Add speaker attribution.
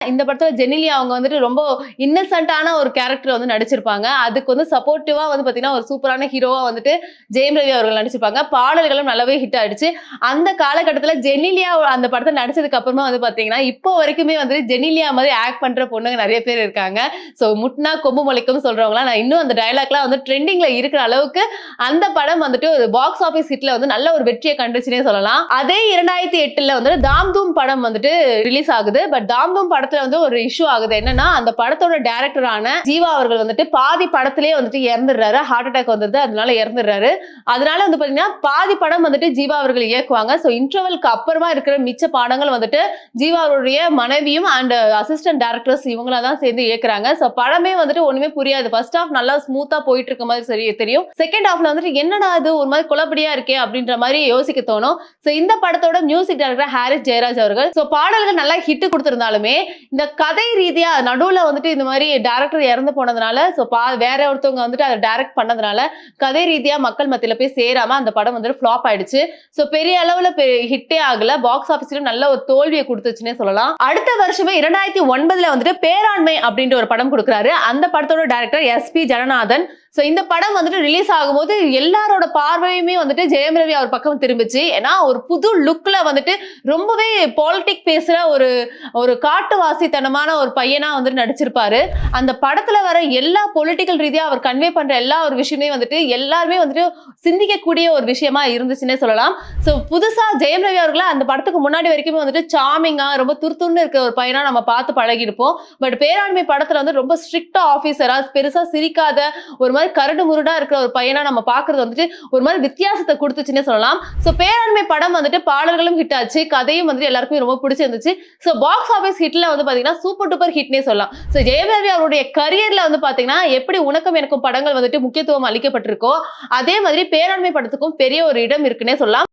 Speaker 1: இந்த படத்துல ஜெனிலியா அவங்க வந்துட்டு ரொம்ப இன்னசென்ட்டான ஒரு கேரக்டர் வந்து நடிச்சிருப்பாங்க. அதுக்கு வந்து சப்போர்ட்டிவா வந்து பாத்தீங்கன்னா, ஒரு சூப்பரான ஹீரோவா வந்துட்டு ஜெயம் ரவி அவர்கள் நடிச்சிருப்பாங்க. பாடல்களும் நல்லாவே ஹிட் ஆயிடுச்சு. அந்த காலகட்டத்துல ஜெனிலியா அந்த படத்துல நடிச்சதுக்கு அப்புறமா வந்து பாத்தீங்கன்னா, இப்போ வரைக்குமே வந்து ஜெனிலியா மாதிரி ஆக்ட் பண்ற பொண்ணுங்க நெறைய பேர் இருக்காங்க. சோ முட்னா கொம்பு முளைக்கும்னு சொல்றவங்கலாம் நான் இன்னும் அந்த டயலாக்லாம் வந்து ட்ரெண்டிங்ல இருக்கிற அளவுக்கு அந்த படம் வந்துட்டு ஒரு பாக்ஸ் ஆபீஸ் ஹிட்ல வந்து நல்ல ஒரு வெற்றியை கண்டுச்சுன்னே சொல்லலாம். அதே 2008ல வந்து தாம் தூம் படம் வந்துட்டு ரிலீஸ் ஆகுது. பட் தாம் தூம் படத்துல வந்து ஒரு இஷ்யூ ஆகுது. என்னன்னா அந்த படத்தோட டைரக்டரான ஜீவா அவர்கள் வந்துட்டு பாதி படத்திலேயே வந்துட்டு இறந்துடுறாரு. ஹார்ட் அட்டாக் வந்துருது. அதனால இறந்துடுறாரு. அதனால வந்து பாத்தீங்கன்னா பாதி படம் வந்துட்டு ஜீவா அவர்கள் இயக்குவாங்க. சோ இன்டர்வலுக்கு அப்புறமா இருக்கிற மிச்ச படங்கள் வந்துட்டு ஜீவா அவருடைய மனைவியும் அண்ட் அசிஸ்டன்ட் டைரக்டர்ஸ் இவங்கள தான் சேர்ந்து இயக்குறாங்க. சோ படமே வந்துட்டு ஒண்ணுமே புரியாது. ஃபர்ஸ்ட் ஹாஃப் நல்லா ஸ்மூத்தா போயிட்டு இருக்க மாதிரி சரி தெரியும். செகண்ட் ஹாஃப்ல வந்துட்டு என்னடா இது ஒரு மாதிரி குழப்படியா இருக்கே அப்படின்ற மாதிரி யோசிக்க தோணும். சோ இந்த படத்தோட மியூசிக் டைரக்டர் ஹாரிஸ் ஜெயராஜ் அவர்கள். சோ பாடல்கள் நல்லா ஹிட் கொடுத்திருந்தாலுமே இந்த கதை ரீதியா நடுவுல வந்துட்டு இந்த மாதிரி டைரக்டர் இறந்து போனதுனால சோ வேற ஒருத்தவங்க வந்துட்டு அதை டைரக்ட் பண்ணதுனால கதை ரீதியா மக்கள் மத்தியில போய் சேராம அந்த படம் வந்துட்டு ஃபிளாப் ஆயிடுச்சு. சோ பெரிய அளவுல ஹிட்டே ஆகல. பாக்ஸ் ஆபீஸ்ல நல்ல ஒரு தோல்வியை கொடுத்துச்சுன்னே சொல்லலாம். அடுத்த வருஷமே 2009ல வந்துட்டு பேராண்மை அப்படின்ற ஒரு படம் கொடுக்குறாரு. அந்த படத்தோட டைரக்டர் எஸ்.பி. ஜனநாதன். சோ இந்த படம் வந்துட்டு ரிலீஸ் ஆகும்போது எல்லாரோட பார்வையுமே வந்துட்டு ஜெயம் ரவி அவர் பக்கம் திரும்பிச்சு. ஏன்னா ஒரு புது லுக்ல வந்துட்டு ரொம்பவே பாலிடிக் பேசுற ஒரு காட்டுவாசித்தனமான ஒரு பையனா வந்துட்டு நடிச்சிருப்பாரு. அந்த படத்துல வர எல்லா பொலிட்டிக்கல் ரீதியா அவர் கன்வே பண்ற எல்லா ஒரு விஷயமே வந்துட்டு எல்லாருமே வந்துட்டு சிந்திக்கக்கூடிய ஒரு விஷயமா இருந்துச்சுன்னே சொல்லலாம். சோ புதுசா ஜெயம் ரவி அவர்களை அந்த படத்துக்கு முன்னாடி வரைக்குமே வந்துட்டு சாமிங்கா ரொம்ப துருத்துன்னு இருக்க ஒரு பையனா நம்ம பார்த்து பழகிருப்போம். பட் பேராண்மை படத்துல வந்து ரொம்ப ஸ்ட்ரிக்டா ஆபீசரா பெருசா சிரிக்காத ஒரு மாதிரி கரடு முருடா இருக்கிற ஒரு பையனா நம்ம பாக்குறது வந்துட்டு ஒரு மாதிரி வித்தியாசத்தை கொடுத்துச்சுன்னே சொல்லலாம். சோ பேராண்மை படம் வந்துட்டு பாடல்களும் ஹிட் ஆச்சு. கதையும் வந்துட்டு எல்லாருக்குமே ரொம்ப பிடிச்சிருந்துச்சு. சோ பாக்ஸ் ஆபீஸ் ஹிட்ல வந்து பாத்தீங்கன்னா சூப்பர் டூப்பர் ஹிட்னே சொல்லலாம். சோ ஜெயம் ரவி அவருடைய கரியர்ல வந்து பாத்தீங்கன்னா எப்படி உனக்கும் எனக்கும் படங்கள் வந்துட்டு முக்கியத்துவம் அளிக்கப்பட்டிருக்கோ அதே மாதிரி பேராண்மை படத்துக்கும் பெரிய ஒரு இடம் இருக்குன்னே சொல்லலாம்.